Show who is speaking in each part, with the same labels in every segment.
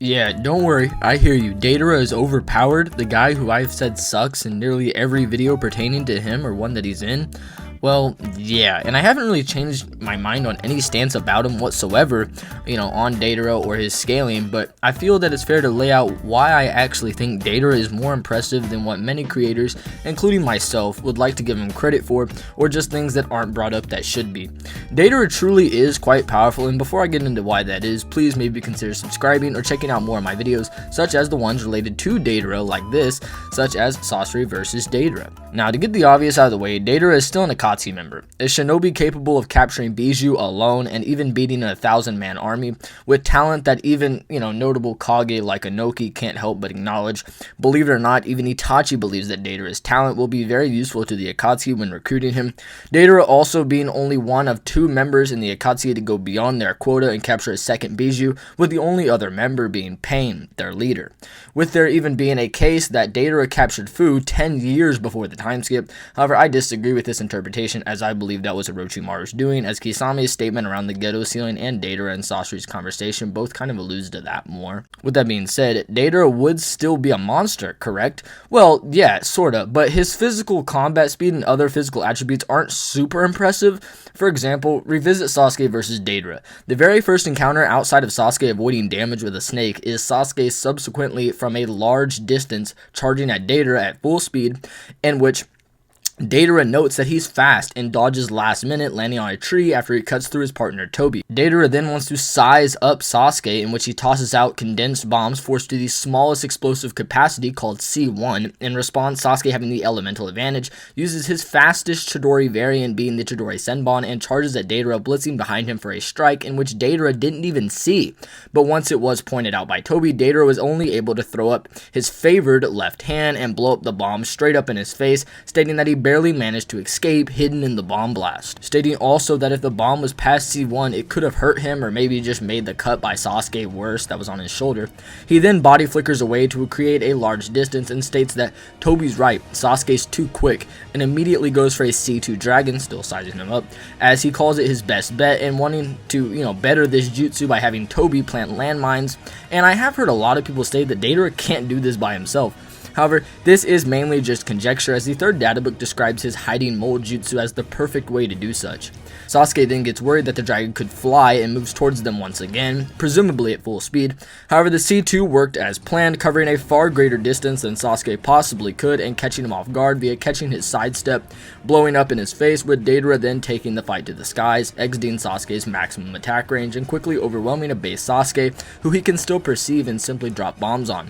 Speaker 1: Yeah, don't worry, I hear you. Deidara is overpowered, the guy who I've said sucks in nearly every video pertaining to him or one that he's in. Well, yeah, and I haven't really changed my mind on any stance about him whatsoever, on Deidara or his scaling, but I feel that it's fair to lay out why I actually think Deidara is more impressive than what many creators, including myself, would like to give him credit for, or just things that aren't brought up that should be. Deidara truly is quite powerful, and before I get into why that is, please maybe consider subscribing or checking out more of my videos, such as the ones related to Deidara like this, such as Sorcery vs Deidara. Now, to get the obvious out of the way, Deidara is still an Akatsuki member, a shinobi capable of capturing Bijou alone and even beating a 1,000-man army, with talent that even, notable Kage like Inoki can't help but acknowledge. Believe it or not, even Itachi believes that Deidara's talent will be very useful to the Akatsuki when recruiting him. Deidara also being only one of 2 members in the Akatsuki to go beyond their quota and capture a second Bijou, with the only other member being Pain, their leader. With there even being a case that Deidara captured Fu 10 years before the time skip. However, I disagree with this interpretation, as I believe that was Orochimaru's doing, as Kisame's statement around the ghetto ceiling and Deidara and Sasori's conversation both kind of alludes to that more. With that being said, Deidara would still be a monster, correct? Well, yeah, sorta, but his physical combat speed and other physical attributes aren't super impressive. For example, revisit Sasuke vs Deidara. The very first encounter outside of Sasuke avoiding damage with a snake is Sasuke subsequently from a large distance charging at Deidara at full speed, in which Deidara notes that he's fast and dodges last minute, landing on a tree after he cuts through his partner Tobi. Deidara then wants to size up Sasuke, in which he tosses out condensed bombs forced to the smallest explosive capacity called C1. In response, Sasuke, having the elemental advantage, uses his fastest Chidori variant, being the Chidori Senbon, and charges at Deidara, blitzing behind him for a strike in which Deidara didn't even see. But once it was pointed out by Tobi, Deidara was only able to throw up his favored left hand and blow up the bomb straight up in his face, stating that he barely managed to escape, hidden in the bomb blast. Stating also that if the bomb was past C1, it could have hurt him or maybe just made the cut by Sasuke worse that was on his shoulder. He then body flickers away to create a large distance and states that Tobi's right, Sasuke's too quick, and immediately goes for a C2 dragon, still sizing him up, as he calls it his best bet and wanting to, better this jutsu by having Tobi plant landmines. And I have heard a lot of people say that Deidara can't do this by himself. However, this is mainly just conjecture, as the third data book describes his hiding mold jutsu as the perfect way to do such. Sasuke then gets worried that the dragon could fly and moves towards them once again, presumably at full speed. However, the C2 worked as planned, covering a far greater distance than Sasuke possibly could and catching him off guard via catching his sidestep, blowing up in his face, with Deidara then taking the fight to the skies, exiting Sasuke's maximum attack range and quickly overwhelming a base Sasuke, who he can still perceive and simply drop bombs on.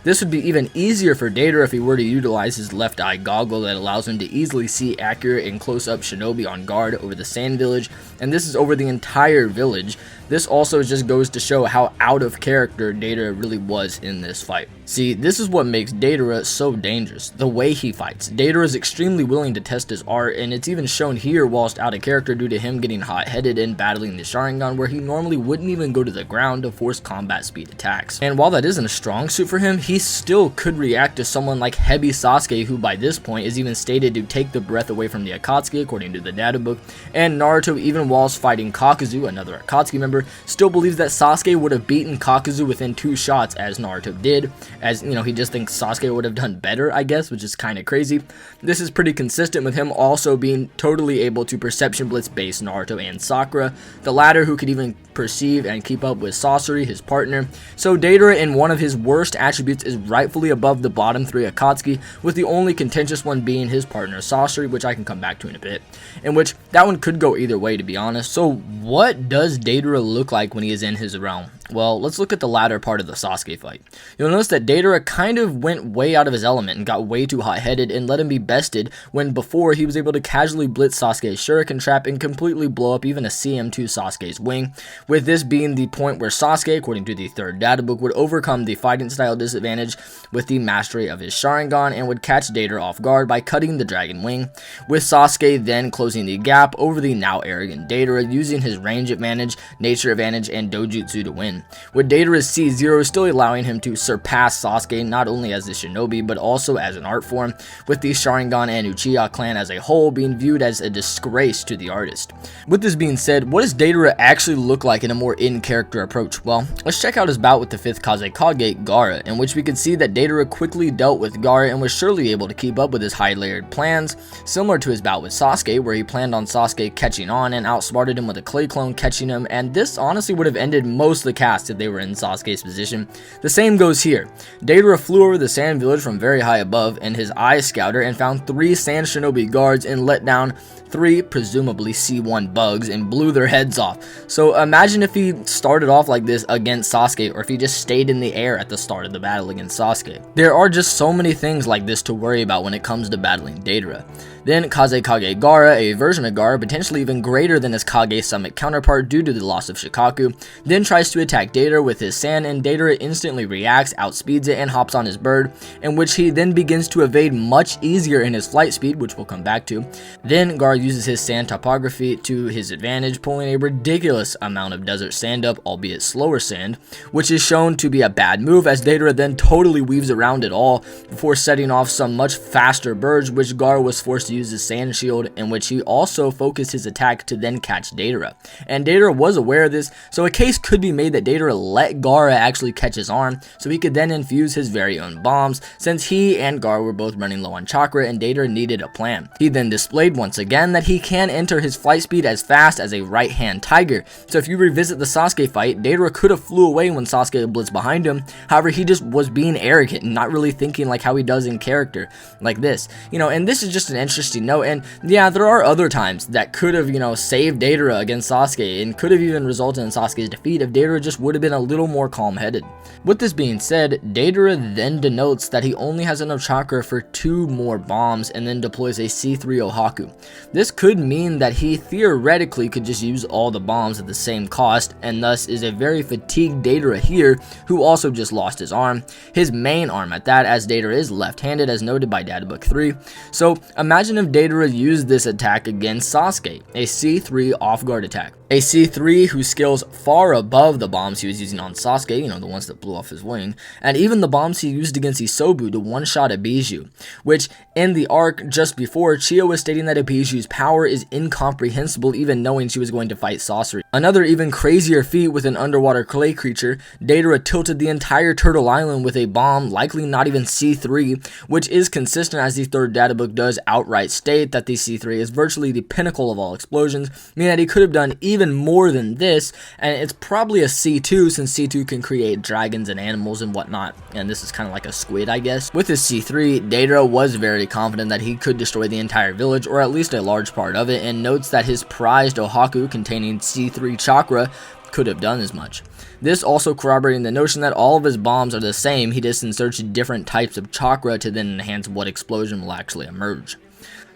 Speaker 1: This would be even easier for Deidara if he were to utilize his left eye goggle that allows him to easily see accurate and close-up shinobi on guard over the sand village, and this is over the entire village. This also just goes to show how out of character Deidara really was in this fight. See, this is what makes Deidara so dangerous, the way he fights. Deidara is extremely willing to test his art, and it's even shown here whilst out of character due to him getting hot-headed and battling the Sharingan, where he normally wouldn't even go to the ground to force combat speed attacks. And while that isn't a strong suit for him, he still could react to someone like Hebi Sasuke, who by this point is even stated to take the breath away from the Akatsuki according to the data book, and Naruto, even whilst fighting Kakuzu, another Akatsuki member, still believes that Sasuke would have beaten Kakuzu within 2 shots as Naruto did, as he just thinks Sasuke would have done better, I guess, which is kind of crazy. This is pretty consistent with him also being totally able to perception blitz base Naruto and Sakura, the latter who could even perceive and keep up with Sasori, his partner. So Deidara, in one of his worst attributes, is rightfully above the bottom 3 Akatsuki, with the only contentious one being his partner Sasori, which I can come back to in a bit, in which that one could go either way, to be honest. So what does Deidara look like when he is in his realm? Well, let's look at the latter part of the Sasuke fight. You'll notice that Deidara kind of went way out of his element and got way too hot-headed and let him be bested, when before he was able to casually blitz Sasuke's shuriken trap and completely blow up even a CM2 Sasuke's wing, with this being the point where Sasuke, according to the third data book, would overcome the fighting style disadvantage with the mastery of his Sharingan and would catch Deidara off guard by cutting the dragon wing, with Sasuke then closing the gap over the now arrogant Deidara, using his range advantage, nature advantage, and dojutsu to win. win, with Deidara's C0 still allowing him to surpass Sasuke not only as a shinobi but also as an art form, with the Sharingan and Uchiha clan as a whole being viewed as a disgrace to the artist. With this being said, what does Deidara actually look like in a more in-character approach? Well, let's check out his bout with the 5th Kazekage, Gaara, in which we could see that Deidara quickly dealt with Gaara and was surely able to keep up with his high-layered plans, similar to his bout with Sasuke, where he planned on Sasuke catching on and outsmarted him with a clay clone catching him, and this honestly would have ended most of the cast if they were in Sasuke's position. The same goes here. Deidara flew over the sand village from very high above in his eye scouter and found 3 sand shinobi guards and let down 3 presumably C1 bugs and blew their heads off. So imagine if he started off like this against Sasuke, or if he just stayed in the air at the start of the battle against Sasuke. There are just so many things like this to worry about when it comes to battling Deidara. Then Kazekage Gaara, a version of Gaara potentially even greater than his Kage Summit counterpart due to the loss of Shikaku, then tries to attack Deidara with his sand, and Deidara instantly reacts, outspeeds it, and hops on his bird, in which he then begins to evade much easier in his flight speed, which we'll come back to. Then Gaara uses his sand topography to his advantage, pulling a ridiculous amount of desert sand up, albeit slower sand, which is shown to be a bad move, as Deidara then totally weaves around it all before setting off some much faster birds, which Gaara was forced to use his sand shield, in which he also focused his attack to then catch Deidara. And Deidara was aware of this, so a case could be made that Deidara let Gaara actually catch his arm, so he could then infuse his very own bombs, since he and Gaara were both running low on chakra and Deidara needed a plan. He then displayed once again that he can enter his flight speed as fast as a right-hand tiger, so if you revisit the Sasuke fight, Deidara could have flew away when Sasuke blitzed behind him. However, he just was being arrogant and not really thinking like how he does in character, like this. And this is just an interesting note, and yeah, there are other times that could have, saved Deidara against Sasuke, and could have even resulted in Sasuke's defeat if Deidara just would have been a little more calm-headed. With this being said, Deidara then denotes that he only has enough chakra for 2 more bombs and then deploys a C3 Ohaku. This could mean that he theoretically could just use all the bombs at the same cost, and thus is a very fatigued Deidara here, who also just lost his arm, his main arm at that, as Deidara is left-handed as noted by Data Book 3. So imagine if Deidara used this attack against Sasuke, a C3 off-guard attack. A C3 whose skills far above the bombs he was using on Sasuke, the ones that blew off his wing, and even the bombs he used against Isobu to one-shot Ibiju, which in the arc just before, Chiyo was stating that Ibiju's power is incomprehensible even knowing she was going to fight Sasori. Another even crazier feat with an underwater clay creature, Deidara tilted the entire Turtle Island with a bomb, likely not even C3, which is consistent as the 3rd data book does outright state that the C3 is virtually the pinnacle of all explosions, meaning that he could have done even more than this, and it's probably a C2 since C2 can create dragons and animals and whatnot, and this is kind of like a squid, I guess. With his C3, Deidara was very confident that he could destroy the entire village, or at least a large part of it, and notes that his prized Ohaku containing C3 chakra could have done as much. This also corroborating the notion that all of his bombs are the same, he just inserts different types of chakra to then enhance what explosion will actually emerge.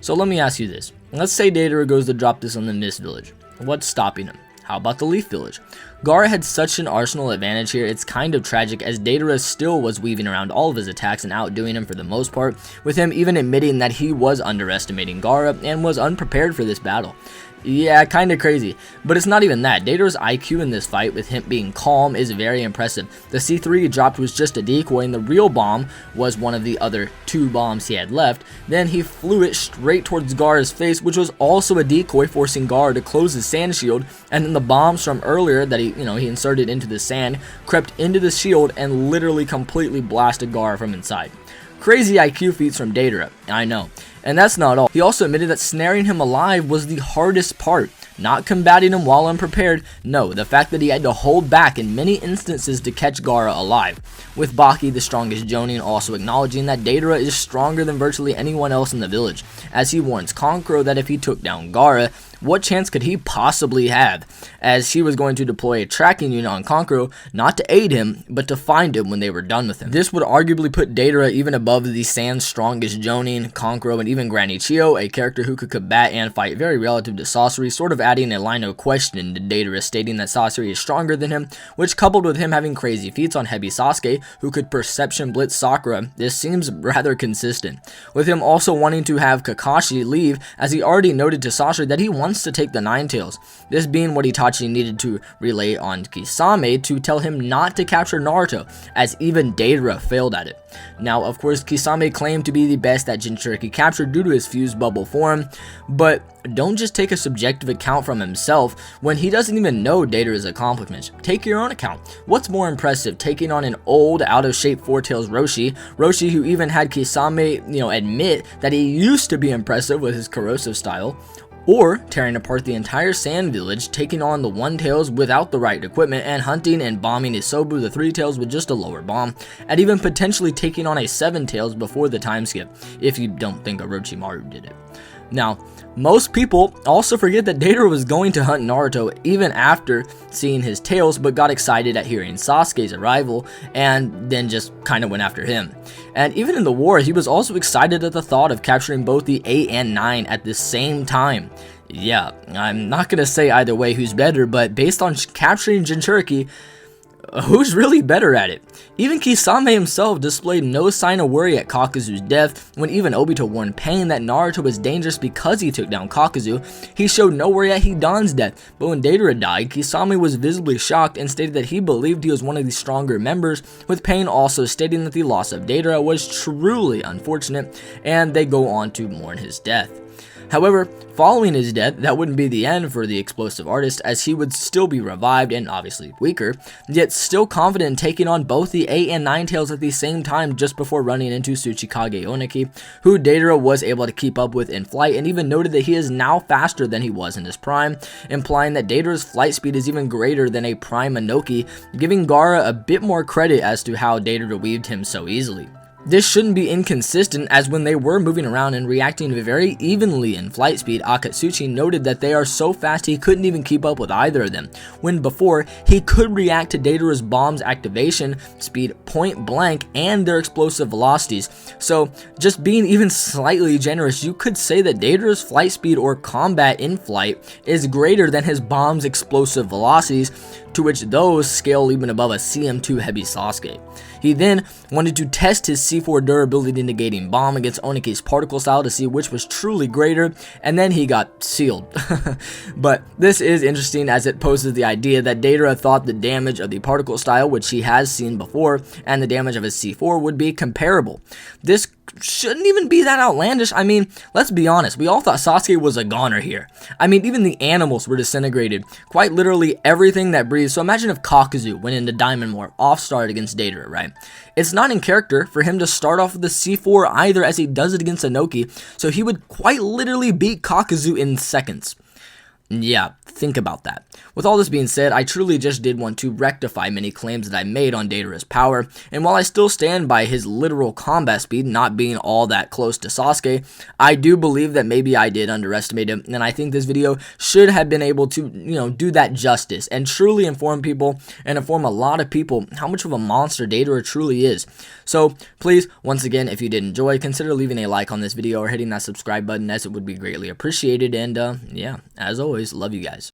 Speaker 1: So let me ask you this. Let's say Deidara goes to drop this on the Mist Village. What's stopping him? How about the Leaf Village? Gaara had such an arsenal advantage here, it's kind of tragic, as Deidara still was weaving around all of his attacks and outdoing him for the most part, with him even admitting that he was underestimating Gaara and was unprepared for this battle. Yeah, kinda crazy. But it's not even that. Deidara's IQ in this fight, with him being calm, is very impressive. The C3 he dropped was just a decoy, and the real bomb was one of the other 2 bombs he had left. Then he flew it straight towards Gaara's face, which was also a decoy, forcing Gaara to close his sand shield, and then the bombs from earlier that he inserted into the sand crept into the shield and literally completely blasted Gaara from inside. Crazy IQ feats from Deidara, I know. And that's not all. He also admitted that snaring him alive was the hardest part. Not combating him while unprepared, no, the fact that he had to hold back in many instances to catch Gaara alive. With Baki, the strongest Jonin, also acknowledging that Deidara is stronger than virtually anyone else in the village, as he warns Kankuro that if he took down Gaara, what chance could he possibly have, as he was going to deploy a tracking unit on Kankuro, not to aid him, but to find him when they were done with him. This would arguably put Deidara even above the Sand's strongest Jonin, Kankuro, and even Granny Chiyo, a character who could combat and fight very relative to Sasori, sort of adding a line of question to Deidara, stating that Sasori is stronger than him, which coupled with him having crazy feats on Hebi Sasuke, who could perception blitz Sakura, this seems rather consistent. With him also wanting to have Kakashi leave, as he already noted to Sasori that he wants wants to take the Nine Tails, this being what Itachi needed to relay on Kisame to tell him not to capture Naruto, as even Deidara failed at it. Now, of course, Kisame claimed to be the best at Jinchuriki capture due to his fused bubble form, but don't just take a subjective account from himself when he doesn't even know Deidara's accomplishments. Take your own account. What's more impressive, taking on an old, out-of-shape Four Tails Roshi who even had Kisame, admit that he used to be impressive with his corrosive style, or tearing apart the entire sand village, taking on the One Tails without the right equipment, and hunting and bombing Isobu the Three Tails with just a lower bomb, and even potentially taking on a Seven Tails before the time skip, if you don't think Orochimaru did it. Now, most people also forget that Deidara was going to hunt Naruto even after seeing his tails, but got excited at hearing Sasuke's arrival, and then just kind of went after him. And even in the war, he was also excited at the thought of capturing both the 8 and 9 at the same time. Yeah, I'm not gonna say either way who's better, but based on capturing Jinchuriki, who's really better at it? Even Kisame himself displayed no sign of worry at Kakuzu's death. When even Obito warned Pain that Naruto was dangerous because he took down Kakuzu, he showed no worry at Hidan's death. But when Deidara died, Kisame was visibly shocked and stated that he believed he was one of the stronger members, with Pain also stating that the loss of Deidara was truly unfortunate, and they go on to mourn his death. However, following his death, that wouldn't be the end for the explosive artist, as he would still be revived and obviously weaker, yet still confident in taking on both the 8 and 9 tails at the same time just before running into Tsuchikage Oniki, who Deidara was able to keep up with in flight, and even noted that he is now faster than he was in his prime, implying that Deidara's flight speed is even greater than a prime Inoki, giving Gaara a bit more credit as to how Deidara weaved him so easily. This shouldn't be inconsistent, as when they were moving around and reacting very evenly in flight speed, Akatsuki noted that they are so fast he couldn't even keep up with either of them, when before he could react to Deidara's bomb's activation speed point blank and their explosive velocities. So just being even slightly generous, you could say that Deidara's flight speed or combat in flight is greater than his bomb's explosive velocities, to which those scale even above a CM2 Hebi Sasuke. He then wanted to test his C4 durability negating bomb against Oniki's particle style to see which was truly greater, and then he got sealed. But this is interesting, as it poses the idea that Deidara thought the damage of the particle style, which he has seen before, and the damage of his C4 would be comparable. This shouldn't even be that outlandish. I mean, let's be honest, we all thought Sasuke was a goner here. I mean, even the animals were disintegrated, quite literally everything that breathes. So imagine if Kakuzu went into Diamond War off-start against Deidara, right? It's not in character for him to start off with the C4 either, as he does it against Inoki, so he would quite literally beat Kakuzu in seconds. Yeah, think about that. With all this being said, I truly just did want to rectify many claims that I made on Deidara's power, and while I still stand by his literal combat speed not being all that close to Sasuke, I do believe that maybe I did underestimate him, and I think this video should have been able to, do that justice and truly inform people and inform a lot of people how much of a monster Deidara truly is. So please, once again, if you did enjoy, consider leaving a like on this video or hitting that subscribe button, as it would be greatly appreciated, and yeah, as always, love you guys.